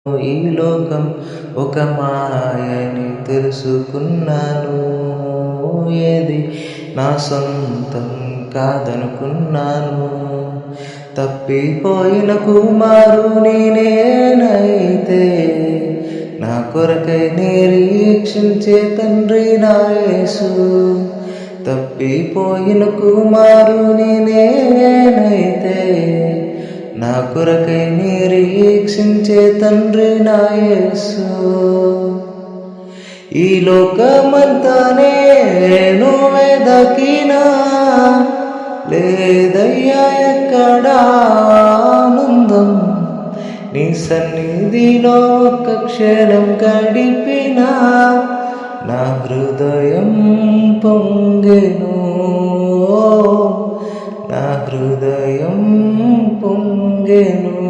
ఈ లోకం ఒక మాయని తెలుసుకున్నాను. ఏది నా సొంతం కాదనుకున్నాను. తప్పిపోయిన కుమారుని నేనైతే నా కొరకై నిరీక్షించే తండ్రి నా యేసు. తప్పిపోయిన కుమారుని నేనైతే నా కొరకై నిరీక్షించే తండ్రి నా యేసు. ఈ లోకమంతా నేను వెదకినా లేదయ్యా ఎక్కడా ఆనందం. నీ సన్నిధిలో ఒక్క క్షణం గడిపినా నా హృదయం పొంగెను. నా హృదయం పొంగెను.